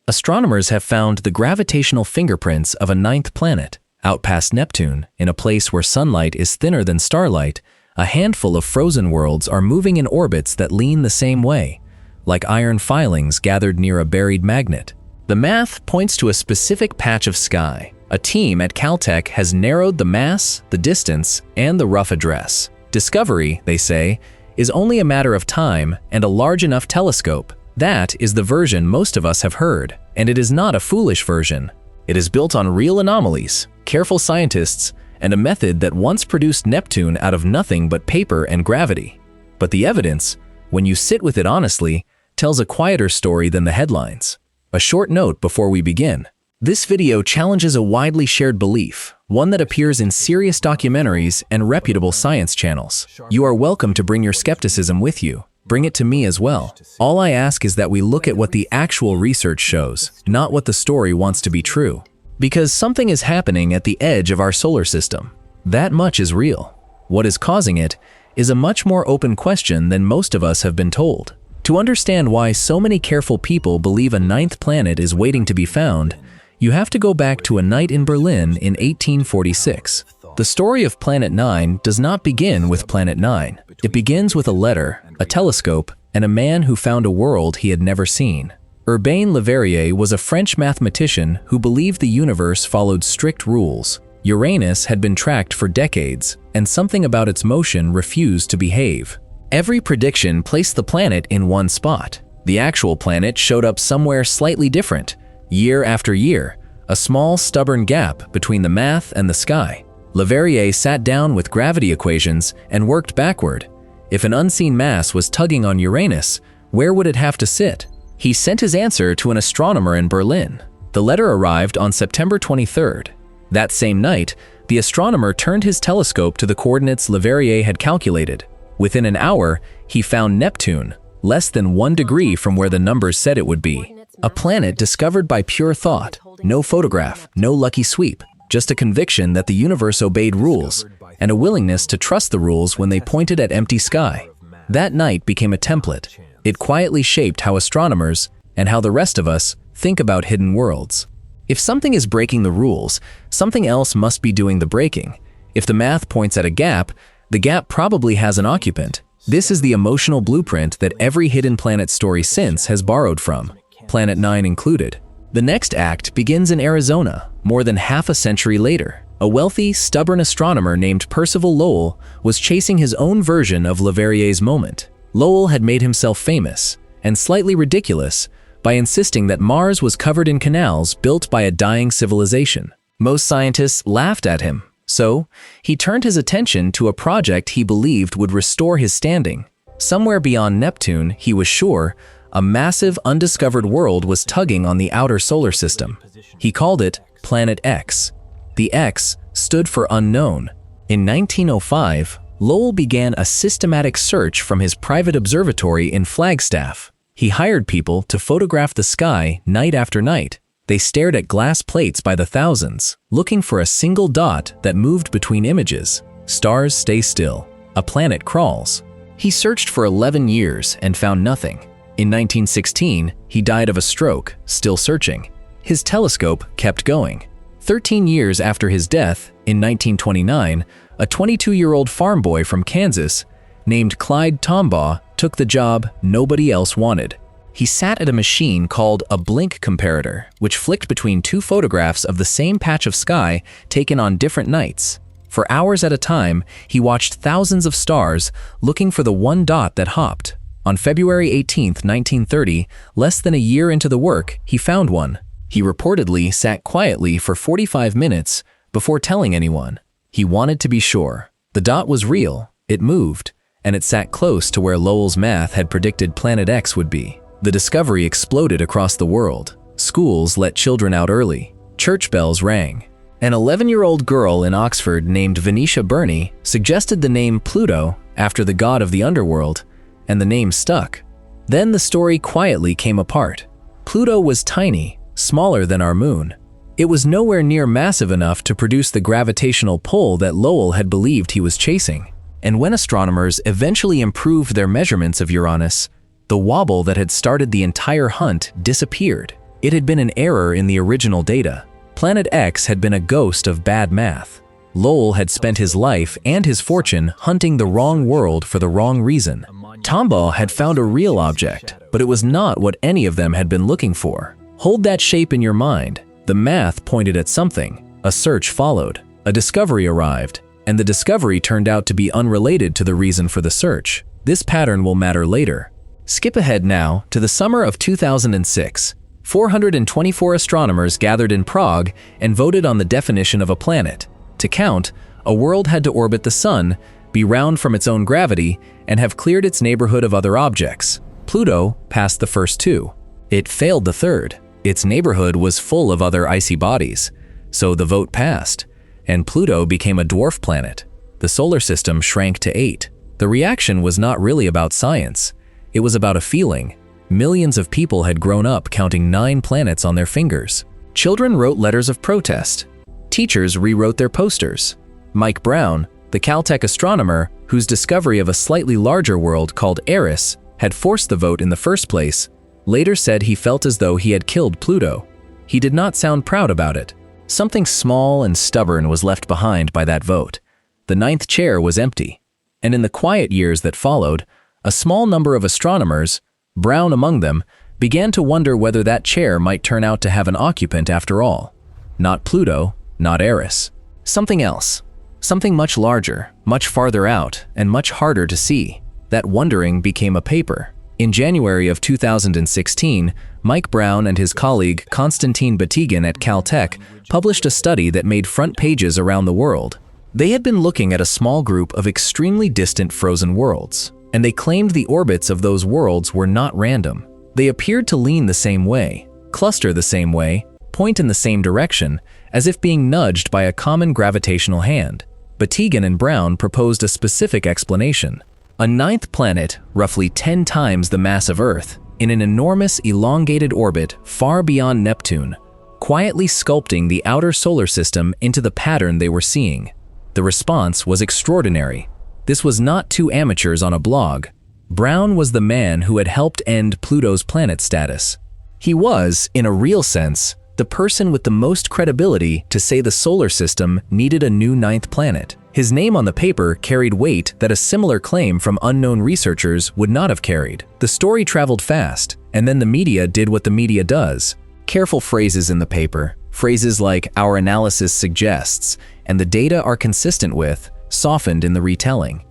Astronomers have found the gravitational fingerprints of a ninth planet, out past Neptune, in a place where sunlight is thinner than starlight. A handful of frozen worlds are moving in orbits that lean the same way, like iron filings gathered near a buried magnet. The math points to a specific patch of sky. A team at Caltech has narrowed the mass, the distance, and the rough address. Discovery, they say, is only a matter of time and a large enough telescope. That is the version most of us have heard, and it is not a foolish version. It is built on real anomalies, careful scientists, and a method that once produced Neptune out of nothing but paper and gravity. But the evidence, when you sit with it honestly, tells a quieter story than the headlines. A short note before we begin. This video challenges a widely shared belief, one that appears in serious documentaries and reputable science channels. You are welcome to bring your skepticism with you. Bring it to me as well. All I ask is that we look at what the actual research shows, not what the story wants to be true. Because something is happening at the edge of our solar system. That much is real. What is causing it is a much more open question than most of us have been told. To understand why so many careful people believe a ninth planet is waiting to be found, you have to go back to a night in Berlin in 1846. The story of Planet 9 does not begin with Planet 9. It begins with a letter, a telescope, and a man who found a world he had never seen. Urbain Le Verrier was a French mathematician who believed the universe followed strict rules. Uranus had been tracked for decades, and something about its motion refused to behave. Every prediction placed the planet in one spot. The actual planet showed up somewhere slightly different, year after year, a small, stubborn gap between the math and the sky. Le Verrier sat down with gravity equations and worked backward. If an unseen mass was tugging on Uranus, where would it have to sit? He sent his answer to an astronomer in Berlin. The letter arrived on September 23rd. That same night, the astronomer turned his telescope to the coordinates Le Verrier had calculated. Within an hour, he found Neptune, less than 1 degree from where the numbers said it would be. A planet discovered by pure thought, no photograph, no lucky sweep, just a conviction that the universe obeyed rules, and a willingness to trust the rules when they pointed at empty sky. That night became a template. It quietly shaped how astronomers, and how the rest of us, think about hidden worlds. If something is breaking the rules, something else must be doing the breaking. If the math points at a gap, the gap probably has an occupant. This is the emotional blueprint that every hidden planet story since has borrowed from, Planet 9 included. The next act begins in Arizona, more than half a century later. A wealthy, stubborn astronomer named Percival Lowell was chasing his own version of Le Verrier's moment. Lowell had made himself famous, and slightly ridiculous, by insisting that Mars was covered in canals built by a dying civilization. Most scientists laughed at him, so he turned his attention to a project he believed would restore his standing. Somewhere beyond Neptune, he was sure, a massive undiscovered world was tugging on the outer solar system. He called it Planet X. The X stood for unknown. In 1905, Lowell began a systematic search from his private observatory in Flagstaff. He hired people to photograph the sky night after night. They stared at glass plates by the thousands, looking for a single dot that moved between images. Stars stay still. A planet crawls. He searched for 11 years and found nothing. In 1916, he died of a stroke, still searching. His telescope kept going. 13 years after his death, in 1929, a 22-year-old farm boy from Kansas, named Clyde Tombaugh, took the job nobody else wanted. He sat at a machine called a blink comparator, which flicked between two photographs of the same patch of sky taken on different nights. For hours at a time, he watched thousands of stars, looking for the one dot that hopped. On February 18, 1930, less than a year into the work, he found one. He reportedly sat quietly for 45 minutes before telling anyone. He wanted to be sure. The dot was real, it moved, and it sat close to where Lowell's math had predicted Planet X would be. The discovery exploded across the world. Schools let children out early. Church bells rang. An 11-year-old girl in Oxford named Venetia Burney suggested the name Pluto after the god of the underworld, and the name stuck. Then the story quietly came apart. Pluto was tiny, smaller than our moon. It was nowhere near massive enough to produce the gravitational pull that Lowell had believed he was chasing. And when astronomers eventually improved their measurements of Uranus, the wobble that had started the entire hunt disappeared. It had been an error in the original data. Planet X had been a ghost of bad math. Lowell had spent his life and his fortune hunting the wrong world for the wrong reason. Tombaugh had found a real object, but it was not what any of them had been looking for. Hold that shape in your mind. The math pointed at something. A search followed. A discovery arrived, and the discovery turned out to be unrelated to the reason for the search. This pattern will matter later. Skip ahead now to the summer of 2006. 424 astronomers gathered in Prague and voted on the definition of a planet. To count, a world had to orbit the Sun, be round from its own gravity, and have cleared its neighborhood of other objects. Pluto passed the first two. It failed the third. Its neighborhood was full of other icy bodies. So the vote passed, and Pluto became a dwarf planet. The solar system shrank to 8. The reaction was not really about science. It was about a feeling. Millions of people had grown up counting 9 planets on their fingers. Children wrote letters of protest. Teachers rewrote their posters. Mike Brown, the Caltech astronomer whose discovery of a slightly larger world called Eris had forced the vote in the first place, later said he felt as though he had killed Pluto. He did not sound proud about it. Something small and stubborn was left behind by that vote. The 9th chair was empty. And in the quiet years that followed, a small number of astronomers, Brown among them, began to wonder whether that chair might turn out to have an occupant after all. Not Pluto, not Eris. Something else. Something much larger, much farther out, and much harder to see. That wondering became a paper. In January of 2016, Mike Brown and his colleague Konstantin Batygin at Caltech published a study that made front pages around the world. They had been looking at a small group of extremely distant frozen worlds, and they claimed the orbits of those worlds were not random. They appeared to lean the same way, cluster the same way, point in the same direction, as if being nudged by a common gravitational hand. Batygin and Brown proposed a specific explanation. A 9th planet, roughly 10 times the mass of Earth, in an enormous elongated orbit far beyond Neptune, quietly sculpting the outer solar system into the pattern they were seeing. The response was extraordinary. This was not two amateurs on a blog. Brown was the man who had helped end Pluto's planet status. He was, in a real sense, the person with the most credibility to say the solar system needed a new 9th planet. His name on the paper carried weight that a similar claim from unknown researchers would not have carried. The story traveled fast, and then the media did what the media does. Careful phrases in the paper, phrases like "our analysis suggests" and "the data are consistent with," softened in the retelling.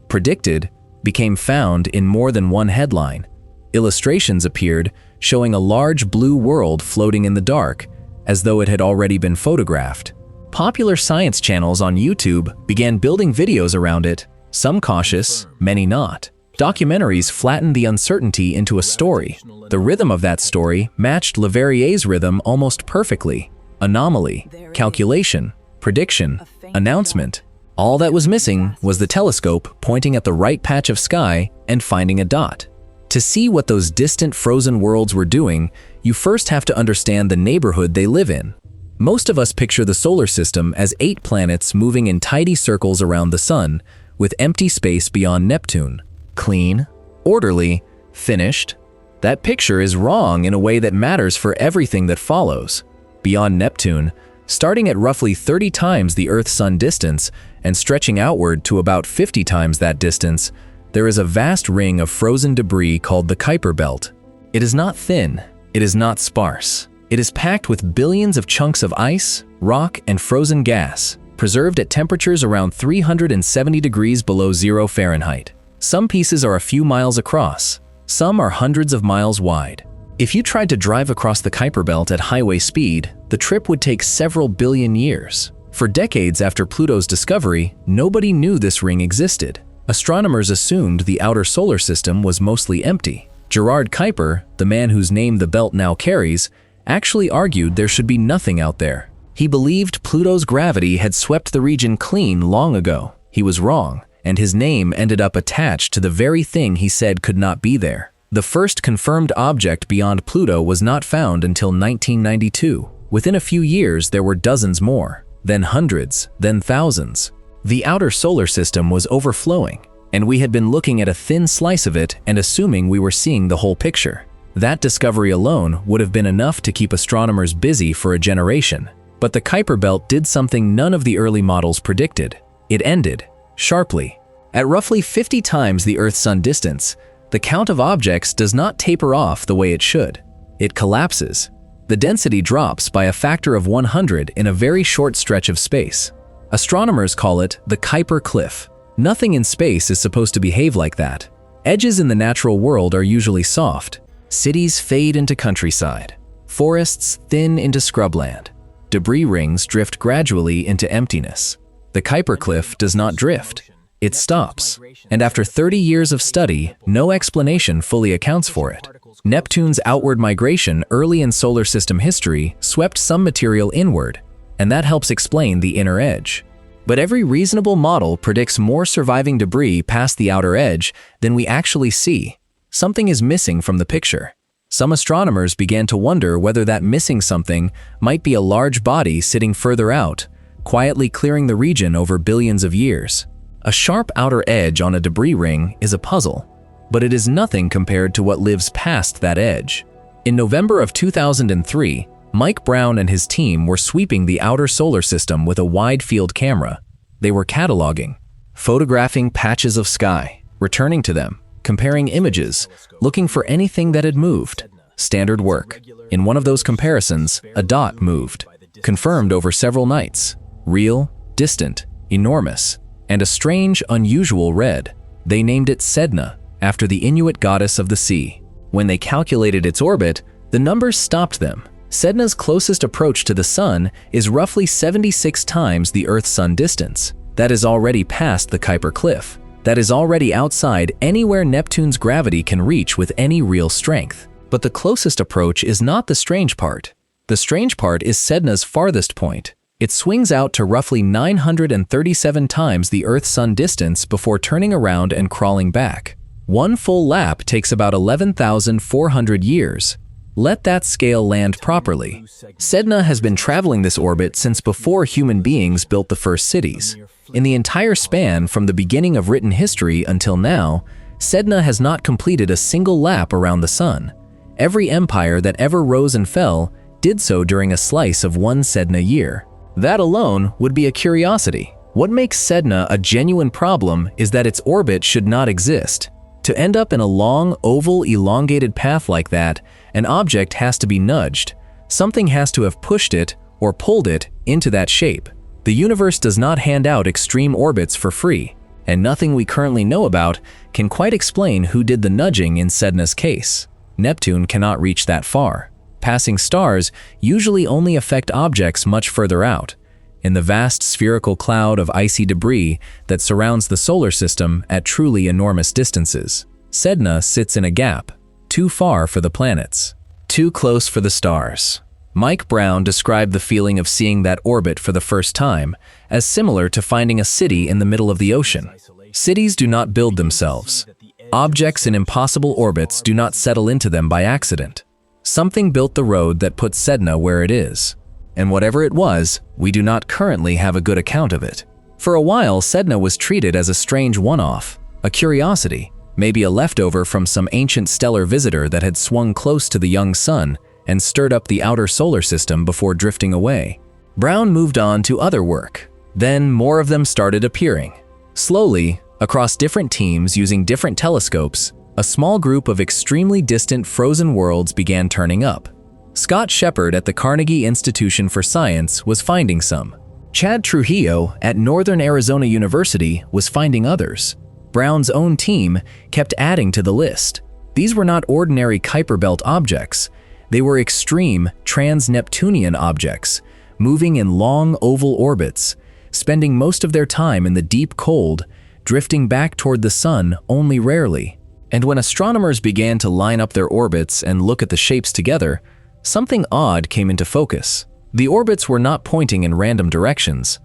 "Predicted" became found in more than one headline. Illustrations appeared showing a large blue world floating in the dark, as though it had already been photographed. Popular science channels on YouTube began building videos around it, some cautious, many not. Documentaries flattened the uncertainty into a story. The rhythm of that story matched Verrier's rhythm almost perfectly. Anomaly, calculation, prediction, announcement. All that was missing was the telescope pointing at the right patch of sky and finding a dot. To see what those distant frozen worlds were doing, you first have to understand the neighborhood they live in. Most of us picture the solar system as 8 planets moving in tidy circles around the Sun, with empty space beyond Neptune. Clean, orderly, finished. That picture is wrong in a way that matters for everything that follows. Beyond Neptune, starting at roughly 30 times the Earth-Sun distance and stretching outward to about 50 times that distance, there is a vast ring of frozen debris called the Kuiper Belt. It is not thin, it is not sparse. It is packed with billions of chunks of ice, rock, and frozen gas, preserved at temperatures around 370 degrees below 0 Fahrenheit. Some pieces are a few miles across, some are hundreds of miles wide. If you tried to drive across the Kuiper Belt at highway speed, the trip would take several billion years. For decades after Pluto's discovery, nobody knew this ring existed. Astronomers assumed the outer solar system was mostly empty. Gerard Kuiper, the man whose name the belt now carries, actually argued there should be nothing out there. He believed Pluto's gravity had swept the region clean long ago. He was wrong, and his name ended up attached to the very thing he said could not be there. The first confirmed object beyond Pluto was not found until 1992. Within a few years, there were dozens more, then hundreds, then thousands. The outer solar system was overflowing, and we had been looking at a thin slice of it and assuming we were seeing the whole picture. That discovery alone would have been enough to keep astronomers busy for a generation. But the Kuiper belt did something none of the early models predicted. It ended, sharply. At roughly 50 times the Earth-Sun distance, the count of objects does not taper off the way it should. It collapses. The density drops by a factor of 100 in a very short stretch of space. Astronomers call it the Kuiper cliff. Nothing in space is supposed to behave like that. Edges in the natural world are usually soft. Cities fade into countryside. Forests thin into scrubland. Debris rings drift gradually into emptiness. The Kuiper cliff does not drift. It stops. And after 30 years of study, no explanation fully accounts for it. Neptune's outward migration early in solar system history swept some material inward, and that helps explain the inner edge. But every reasonable model predicts more surviving debris past the outer edge than we actually see. Something is missing from the picture. Some astronomers began to wonder whether that missing something might be a large body sitting further out, quietly clearing the region over billions of years. A sharp outer edge on a debris ring is a puzzle, but it is nothing compared to what lives past that edge. In November of 2003, Mike Brown and his team were sweeping the outer solar system with a wide-field camera. They were cataloging, photographing patches of sky, returning to them, comparing images, looking for anything that had moved. Standard work. In one of those comparisons, a dot moved, confirmed over several nights. Real, distant, enormous, and a strange, unusual red. They named it Sedna, after the Inuit goddess of the sea. When they calculated its orbit, the numbers stopped them. Sedna's closest approach to the Sun is roughly 76 times the Earth-Sun distance. That is already past the Kuiper cliff. That is already outside anywhere Neptune's gravity can reach with any real strength. But the closest approach is not the strange part. The strange part is Sedna's farthest point. It swings out to roughly 937 times the Earth-Sun distance before turning around and crawling back. One full lap takes about 11,400 years. Let that scale land properly. Sedna has been traveling this orbit since before human beings built the first cities. In the entire span from the beginning of written history until now, Sedna has not completed a single lap around the Sun. Every empire that ever rose and fell did so during a slice of one Sedna year. That alone would be a curiosity. What makes Sedna a genuine problem is that its orbit should not exist. To end up in a long, oval, elongated path like that, an object has to be nudged. Something has to have pushed it or pulled it into that shape. The universe does not hand out extreme orbits for free, and nothing we currently know about can quite explain who did the nudging in Sedna's case. Neptune cannot reach that far. Passing stars usually only affect objects much further out, in the vast spherical cloud of icy debris that surrounds the solar system at truly enormous distances. Sedna sits in a gap, too far for the planets, too close for the stars. Mike Brown described the feeling of seeing that orbit for the first time as similar to finding a city in the middle of the ocean. Cities do not build themselves. Objects in impossible orbits do not settle into them by accident. Something built the road that put Sedna where it is. And whatever it was, we do not currently have a good account of it. For a while, Sedna was treated as a strange one-off, a curiosity, maybe a leftover from some ancient stellar visitor that had swung close to the young sun and stirred up the outer solar system before drifting away. Brown moved on to other work. Then more of them started appearing. Slowly, across different teams using different telescopes, a small group of extremely distant frozen worlds began turning up. Scott Shepard at the Carnegie Institution for Science was finding some. Chad Trujillo at Northern Arizona University was finding others. Brown's own team kept adding to the list. These were not ordinary Kuiper belt objects. They were extreme trans-Neptunian objects, moving in long oval orbits, spending most of their time in the deep cold, drifting back toward the sun only rarely. And when astronomers began to line up their orbits and look at the shapes together, something odd came into focus. The orbits were not pointing in random directions.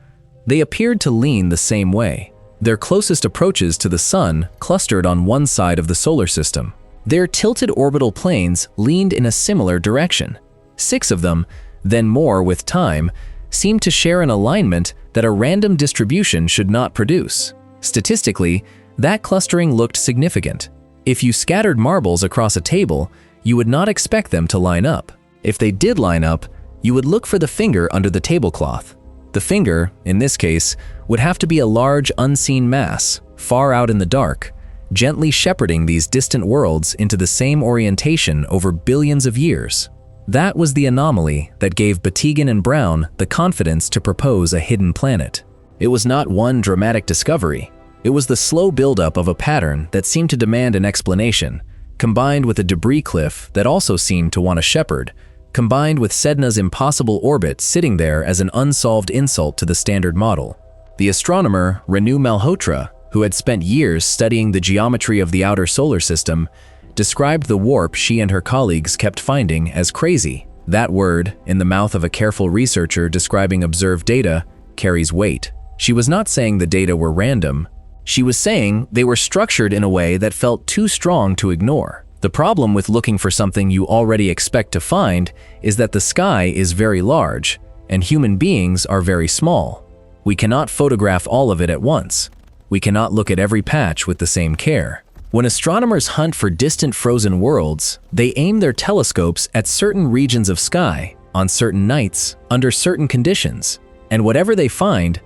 They appeared to lean the same way. Their closest approaches to the sun clustered on one side of the solar system. Their tilted orbital planes leaned in a similar direction. 6 of them, then more with time, seemed to share an alignment that a random distribution should not produce. Statistically, that clustering looked significant. If you scattered marbles across a table, you would not expect them to line up. If they did line up, you would look for the finger under the tablecloth. The finger, in this case, would have to be a large unseen mass, far out in the dark, gently shepherding these distant worlds into the same orientation over billions of years. That was the anomaly that gave Batygin and Brown the confidence to propose a hidden planet. It was not one dramatic discovery. It was the slow buildup of a pattern that seemed to demand an explanation, combined with a debris cliff that also seemed to want a shepherd, combined with Sedna's impossible orbit sitting there as an unsolved insult to the standard model. The astronomer Renu Malhotra, who had spent years studying the geometry of the outer solar system, described the warp she and her colleagues kept finding as crazy. That word, in the mouth of a careful researcher describing observed data, carries weight. She was not saying the data were random. She was saying they were structured in a way that felt too strong to ignore. The problem with looking for something you already expect to find is that the sky is very large, and human beings are very small. We cannot photograph all of it at once. We cannot look at every patch with the same care. When astronomers hunt for distant frozen worlds, they aim their telescopes at certain regions of sky, on certain nights, under certain conditions. And whatever they find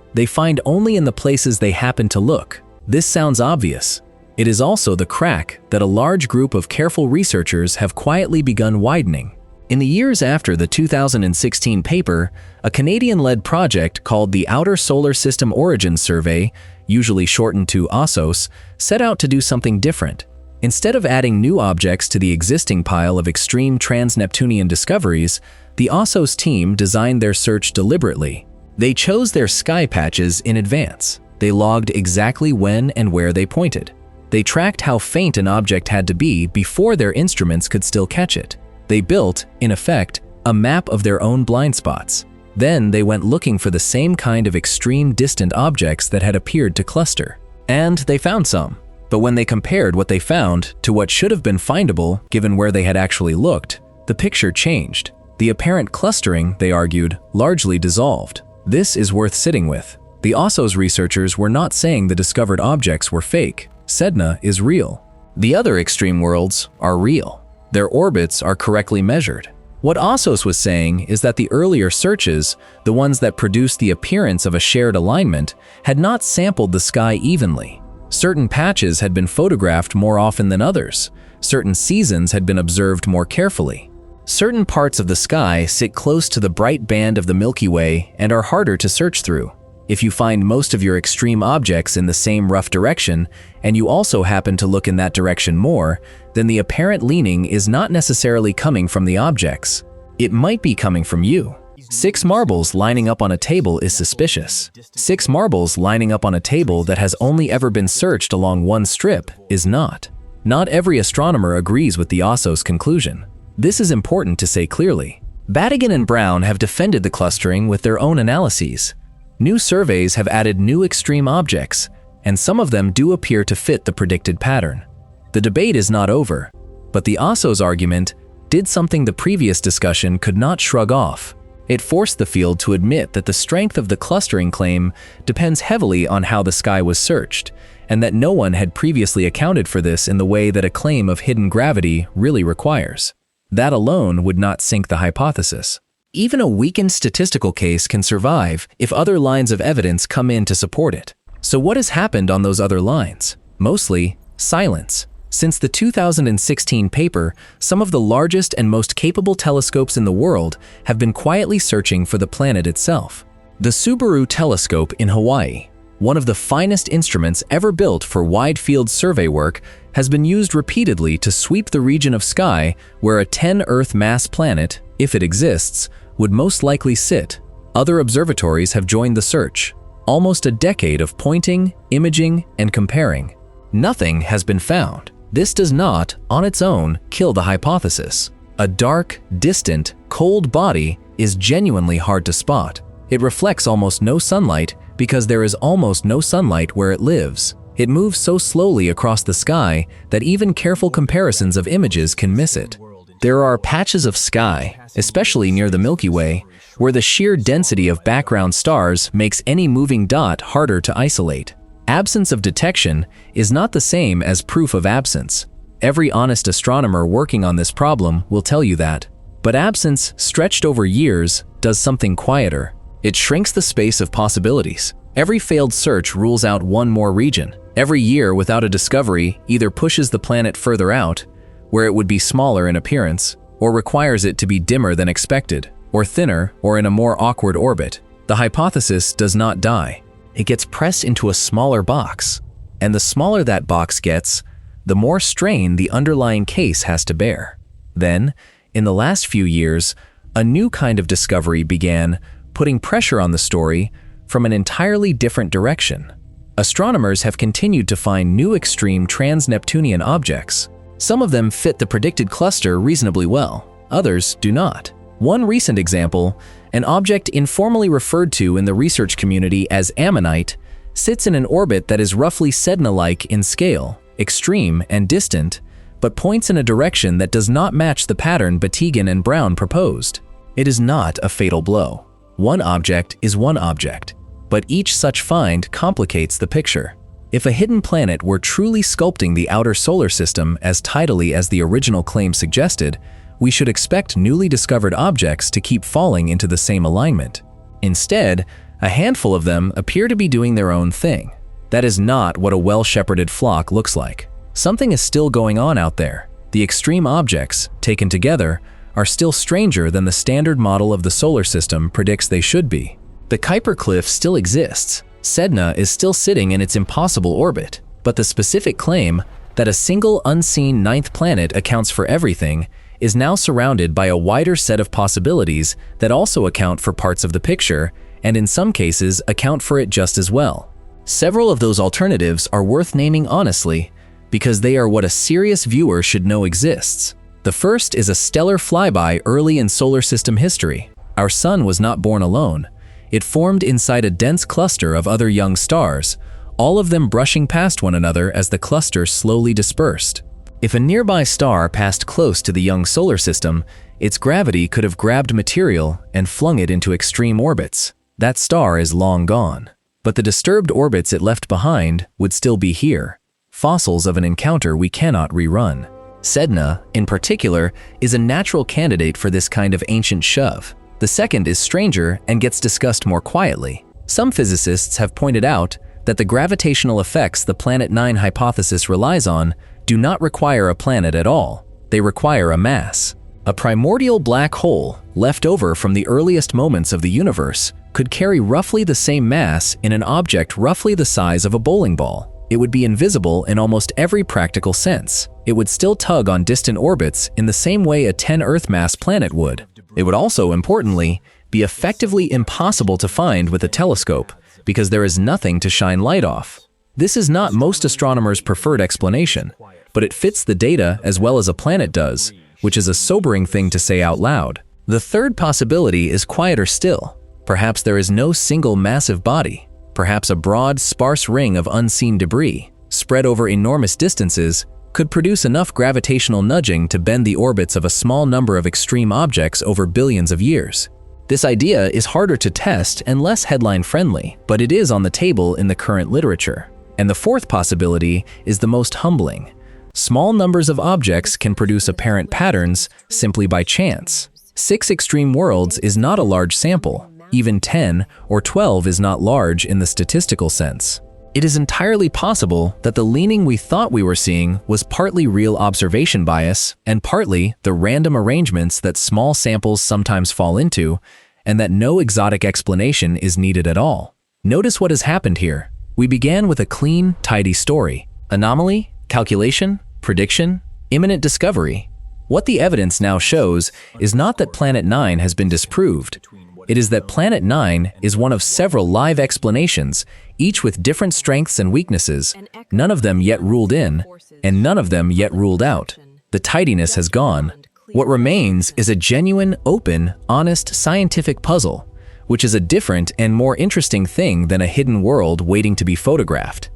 only in the places they happen to look. This sounds obvious. It is also the crack that a large group of careful researchers have quietly begun widening. In the years after the 2016 paper, a Canadian-led project called the Outer Solar System Origins Survey, usually shortened to OSOS, set out to do something different. Instead of adding new objects to the existing pile of extreme trans-Neptunian discoveries, the OSOS team designed their search deliberately. They chose their sky patches in advance. They logged exactly when and where they pointed. They tracked how faint an object had to be before their instruments could still catch it. They built, in effect, a map of their own blind spots. Then they went looking for the same kind of extreme distant objects that had appeared to cluster. And they found some. But when they compared what they found to what should have been findable given where they had actually looked, the picture changed. The apparent clustering, they argued, largely dissolved. This is worth sitting with. The OSOS researchers were not saying the discovered objects were fake. Sedna is real. The other extreme worlds are real. Their orbits are correctly measured. What OSOS was saying is that the earlier searches, the ones that produced the appearance of a shared alignment, had not sampled the sky evenly. Certain patches had been photographed more often than others. Certain seasons had been observed more carefully. Certain parts of the sky sit close to the bright band of the Milky Way and are harder to search through. If you find most of your extreme objects in the same rough direction, and you also happen to look in that direction more, then the apparent leaning is not necessarily coming from the objects. It might be coming from you. 6 marbles lining up on a table is suspicious. 6 marbles lining up on a table that has only ever been searched along one strip is not. Not every astronomer agrees with the OSOS conclusion. This is important to say clearly. Batygin and Brown have defended the clustering with their own analyses. New surveys have added new extreme objects, and some of them do appear to fit the predicted pattern. The debate is not over, but the OSOS argument did something the previous discussion could not shrug off. It forced the field to admit that the strength of the clustering claim depends heavily on how the sky was searched, and that no one had previously accounted for this in the way that a claim of hidden gravity really requires. That alone would not sink the hypothesis. Even a weakened statistical case can survive if other lines of evidence come in to support it. So what has happened on those other lines? Mostly, silence. Since the 2016 paper, some of the largest and most capable telescopes in the world have been quietly searching for the planet itself. The Subaru telescope in Hawaii, one of the finest instruments ever built for wide-field survey work, has been used repeatedly to sweep the region of sky where a 10-Earth mass planet, if it exists, would most likely sit. Other observatories have joined the search. Almost a decade of pointing, imaging, and comparing. Nothing has been found. This does not, on its own, kill the hypothesis. A dark, distant, cold body is genuinely hard to spot. It reflects almost no sunlight because there is almost no sunlight where it lives. It moves so slowly across the sky that even careful comparisons of images can miss it. There are patches of sky, especially near the Milky Way, where the sheer density of background stars makes any moving dot harder to isolate. Absence of detection is not the same as proof of absence. Every honest astronomer working on this problem will tell you that. But absence, stretched over years, does something quieter. It shrinks the space of possibilities. Every failed search rules out one more region. Every year without a discovery either pushes the planet further out, where it would be smaller in appearance, or requires it to be dimmer than expected, or thinner, or in a more awkward orbit. The hypothesis does not die. It gets pressed into a smaller box, and the smaller that box gets, the more strain the underlying case has to bear. Then, in the last few years, a new kind of discovery began, putting pressure on the story from an entirely different direction. Astronomers have continued to find new extreme trans-Neptunian objects. Some of them fit the predicted cluster reasonably well, others do not. One recent example, an object informally referred to in the research community as ammonite, sits in an orbit that is roughly Sedna-like in scale, extreme and distant, but points in a direction that does not match the pattern Batygin and Brown proposed. It is not a fatal blow. One object is one object, but each such find complicates the picture. If a hidden planet were truly sculpting the outer solar system as tidily as the original claim suggested, we should expect newly discovered objects to keep falling into the same alignment. Instead, a handful of them appear to be doing their own thing. That is not what a well-shepherded flock looks like. Something is still going on out there. The extreme objects, taken together, are still stranger than the standard model of the solar system predicts they should be. The Kuiper Cliff still exists. Sedna is still sitting in its impossible orbit, but the specific claim that a single unseen ninth planet accounts for everything is now surrounded by a wider set of possibilities that also account for parts of the picture, and in some cases account for it just as well. Several of those alternatives are worth naming honestly, because they are what a serious viewer should know exists. The first is a stellar flyby early in solar system history. Our sun was not born alone. It formed inside a dense cluster of other young stars, all of them brushing past one another as the cluster slowly dispersed. If a nearby star passed close to the young solar system, its gravity could have grabbed material and flung it into extreme orbits. That star is long gone. But the disturbed orbits it left behind would still be here, fossils of an encounter we cannot rerun. Sedna, in particular, is a natural candidate for this kind of ancient shove. The second is stranger and gets discussed more quietly. Some physicists have pointed out that the gravitational effects the Planet 9 hypothesis relies on do not require a planet at all. They require a mass. A primordial black hole, left over from the earliest moments of the universe, could carry roughly the same mass in an object roughly the size of a bowling ball. It would be invisible in almost every practical sense. It would still tug on distant orbits in the same way a 10 Earth-mass planet would. It would also, importantly, be effectively impossible to find with a telescope because there is nothing to shine light off. This is not most astronomers' preferred explanation, but it fits the data as well as a planet does, which is a sobering thing to say out loud. The third possibility is quieter still. Perhaps there is no single massive body. Perhaps a broad, sparse ring of unseen debris, spread over enormous distances, could produce enough gravitational nudging to bend the orbits of a small number of extreme objects over billions of years. This idea is harder to test and less headline-friendly, but it is on the table in the current literature. And the fourth possibility is the most humbling. Small numbers of objects can produce apparent patterns simply by chance. 6 extreme worlds is not a large sample. Even 10 or 12 is not large in the statistical sense. It is entirely possible that the leaning we thought we were seeing was partly real observation bias and partly the random arrangements that small samples sometimes fall into, and that no exotic explanation is needed at all. Notice what has happened here. We began with a clean, tidy story. Anomaly, calculation, prediction, imminent discovery. What the evidence now shows is not that Planet 9 has been disproved. It is that Planet 9 is one of several live explanations, each with different strengths and weaknesses, none of them yet ruled in, and none of them yet ruled out. The tidiness has gone. What remains is a genuine, open, honest, scientific puzzle, which is a different and more interesting thing than a hidden world waiting to be photographed.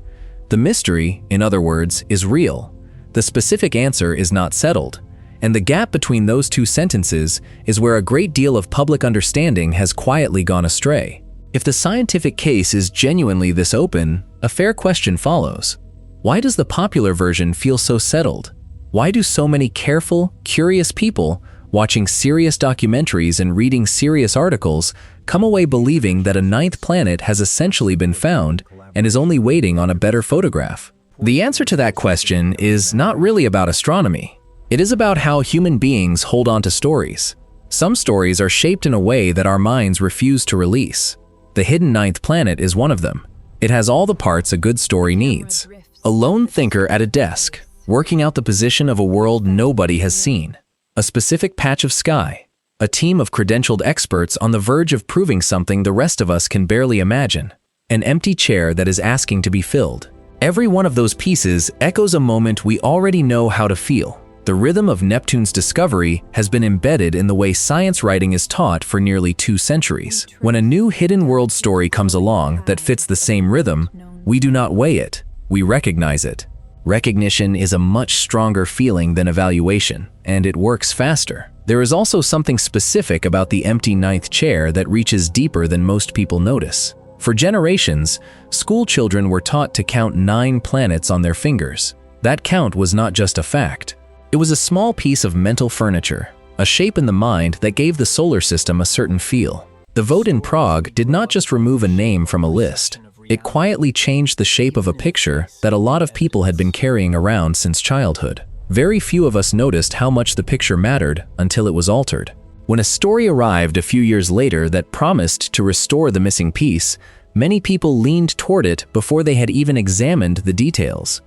The mystery, in other words, is real. The specific answer is not settled. And the gap between those two sentences is where a great deal of public understanding has quietly gone astray. If the scientific case is genuinely this open, a fair question follows. Why does the popular version feel so settled? Why do so many careful, curious people, watching serious documentaries and reading serious articles, come away believing that a ninth planet has essentially been found and is only waiting on a better photograph? The answer to that question is not really about astronomy. It is about how human beings hold on to stories. Some stories are shaped in a way that our minds refuse to release. The hidden ninth planet is one of them. It has all the parts a good story needs. A lone thinker at a desk, working out the position of a world nobody has seen. A specific patch of sky. A team of credentialed experts on the verge of proving something the rest of us can barely imagine. An empty chair that is asking to be filled. Every one of those pieces echoes a moment we already know how to feel. The rhythm of Neptune's discovery has been embedded in the way science writing is taught for nearly 2 centuries. When a new hidden world story comes along that fits the same rhythm, we do not weigh it, we recognize it. Recognition is a much stronger feeling than evaluation, and it works faster. There is also something specific about the empty ninth chair that reaches deeper than most people notice. For generations, school children were taught to count 9 planets on their fingers. That count was not just a fact. It was a small piece of mental furniture, a shape in the mind that gave the solar system a certain feel. The vote in Prague did not just remove a name from a list. It quietly changed the shape of a picture that a lot of people had been carrying around since childhood. Very few of us noticed how much the picture mattered until it was altered. When a story arrived a few years later that promised to restore the missing piece, many people leaned toward it before they had even examined the details.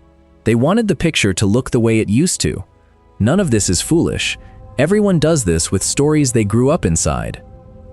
They wanted the picture to look the way it used to. None of this is foolish. Everyone does this with stories they grew up inside.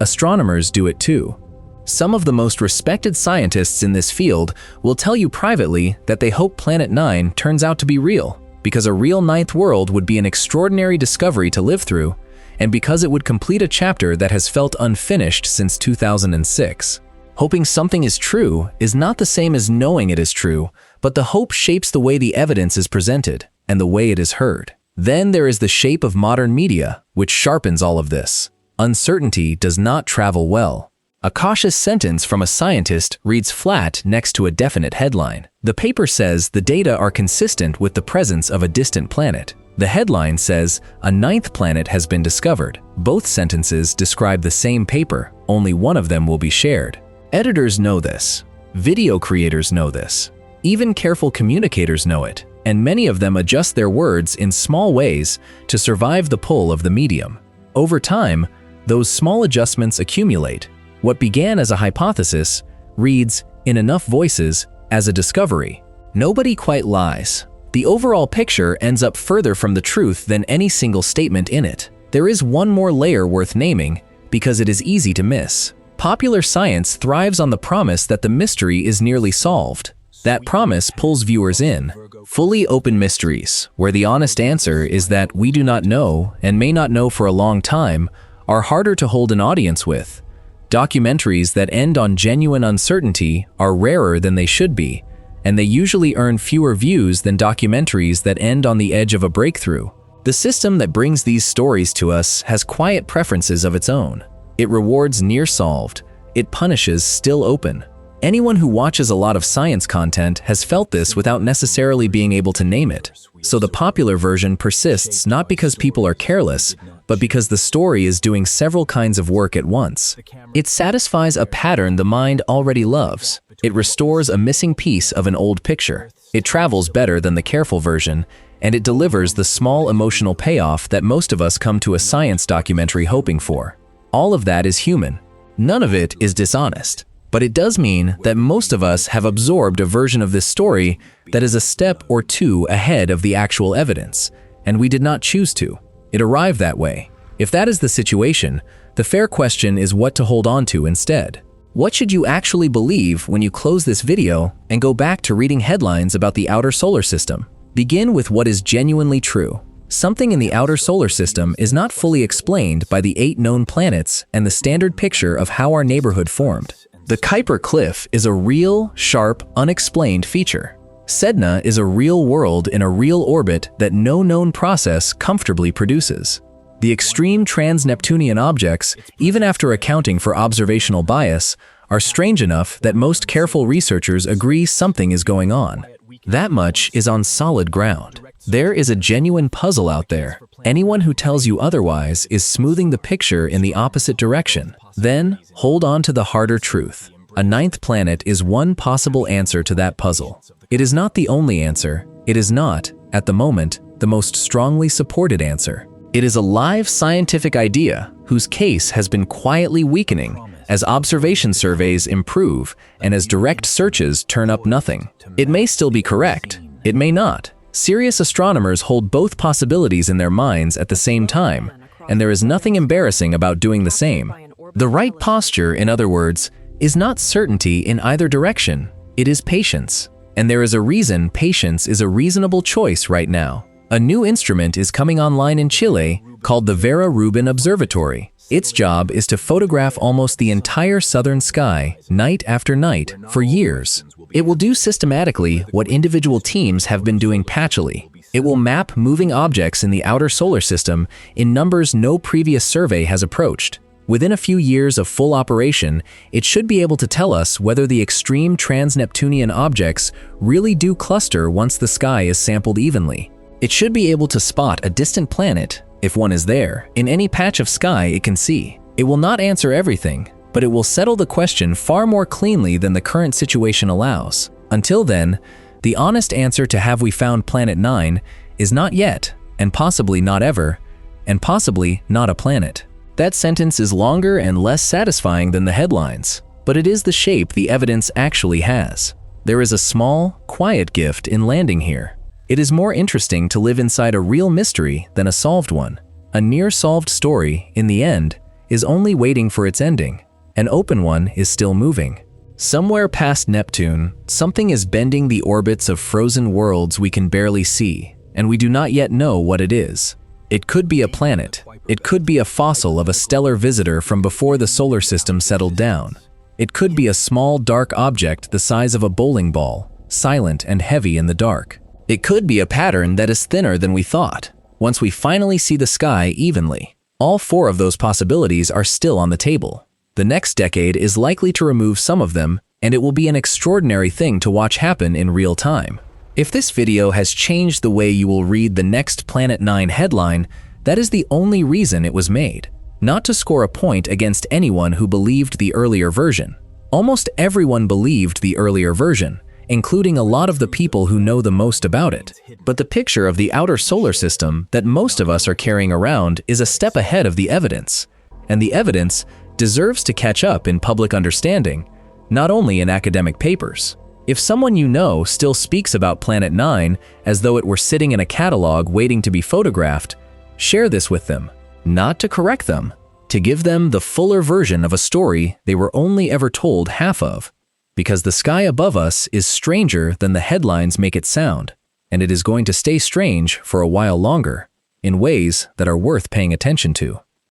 Astronomers do it too. Some of the most respected scientists in this field will tell you privately that they hope Planet 9 turns out to be real, because a real ninth world would be an extraordinary discovery to live through, and because it would complete a chapter that has felt unfinished since 2006. Hoping something is true is not the same as knowing it is true, but the hope shapes the way the evidence is presented and the way it is heard. Then there is the shape of modern media, which sharpens all of this. Uncertainty does not travel well. A cautious sentence from a scientist reads flat next to a definite headline. The paper says the data are consistent with the presence of a distant planet. The headline says a ninth planet has been discovered. Both sentences describe the same paper, only one of them will be shared. Editors know this. Video creators know this. Even careful communicators know it. And many of them adjust their words in small ways to survive the pull of the medium. Over time, those small adjustments accumulate. What began as a hypothesis reads, in enough voices, as a discovery. Nobody quite lies. The overall picture ends up further from the truth than any single statement in it. There is one more layer worth naming, because it is easy to miss. Popular science thrives on the promise that the mystery is nearly solved. That promise pulls viewers in. Fully open mysteries, where the honest answer is that we do not know and may not know for a long time, are harder to hold an audience with. Documentaries that end on genuine uncertainty are rarer than they should be, and they usually earn fewer views than documentaries that end on the edge of a breakthrough. The system that brings these stories to us has quiet preferences of its own. It rewards near solved. It punishes still open. Anyone who watches a lot of science content has felt this without necessarily being able to name it. So the popular version persists not because people are careless, but because the story is doing several kinds of work at once. It satisfies a pattern the mind already loves. It restores a missing piece of an old picture. It travels better than the careful version, and it delivers the small emotional payoff that most of us come to a science documentary hoping for. All of that is human. None of it is dishonest. But it does mean that most of us have absorbed a version of this story that is a step or two ahead of the actual evidence, and we did not choose to. It arrived that way. If that is the situation, the fair question is what to hold on to instead. What should you actually believe when you close this video and go back to reading headlines about the outer solar system? Begin with what is genuinely true. Something in the outer solar system is not fully explained by the 8 known planets and the standard picture of how our neighborhood formed. The Kuiper Cliff is a real, sharp, unexplained feature. Sedna is a real world in a real orbit that no known process comfortably produces. The extreme trans-Neptunian objects, even after accounting for observational bias, are strange enough that most careful researchers agree something is going on. That much is on solid ground. There is a genuine puzzle out there. Anyone who tells you otherwise is smoothing the picture in the opposite direction. Then, hold on to the harder truth. A ninth planet is one possible answer to that puzzle. It is not the only answer. It is not, at the moment, the most strongly supported answer. It is a live scientific idea whose case has been quietly weakening as observation surveys improve and as direct searches turn up nothing. It may still be correct. It may not. Serious astronomers hold both possibilities in their minds at the same time, and there is nothing embarrassing about doing the same. The right posture, in other words, is not certainty in either direction. It is patience. And there is a reason patience is a reasonable choice right now. A new instrument is coming online in Chile called the Verrier Observatory. Its job is to photograph almost the entire southern sky, night after night, for years. It will do systematically what individual teams have been doing patchily. It will map moving objects in the outer solar system in numbers no previous survey has approached. Within a few years of full operation, it should be able to tell us whether the extreme trans-Neptunian objects really do cluster once the sky is sampled evenly. It should be able to spot a distant planet, if one is there, in any patch of sky it can see. It will not answer everything, but it will settle the question far more cleanly than the current situation allows. Until then, the honest answer to have we found Planet 9 is not yet, and possibly not ever, and possibly not a planet. That sentence is longer and less satisfying than the headlines, but it is the shape the evidence actually has. There is a small, quiet gift in landing here. It is more interesting to live inside a real mystery than a solved one. A near-solved story, in the end, is only waiting for its ending. An open one is still moving. Somewhere past Neptune, something is bending the orbits of frozen worlds we can barely see, and we do not yet know what it is. It could be a planet. It could be a fossil of a stellar visitor from before the solar system settled down. It could be a small dark object the size of a bowling ball, silent and heavy in the dark. It could be a pattern that is thinner than we thought, once we finally see the sky evenly. All four of those possibilities are still on the table. The next decade is likely to remove some of them, and it will be an extraordinary thing to watch happen in real time. If this video has changed the way you will read the next Planet 9 headline, that is the only reason it was made. Not to score a point against anyone who believed the earlier version. Almost everyone believed the earlier version, including a lot of the people who know the most about it. But the picture of the outer solar system that most of us are carrying around is a step ahead of the evidence. And the evidence deserves to catch up in public understanding, not only in academic papers. If someone you know still speaks about Planet 9 as though it were sitting in a catalog waiting to be photographed, share this with them, not to correct them, to give them the fuller version of a story they were only ever told half of. Because the sky above us is stranger than the headlines make it sound, and it is going to stay strange for a while longer, in ways that are worth paying attention to.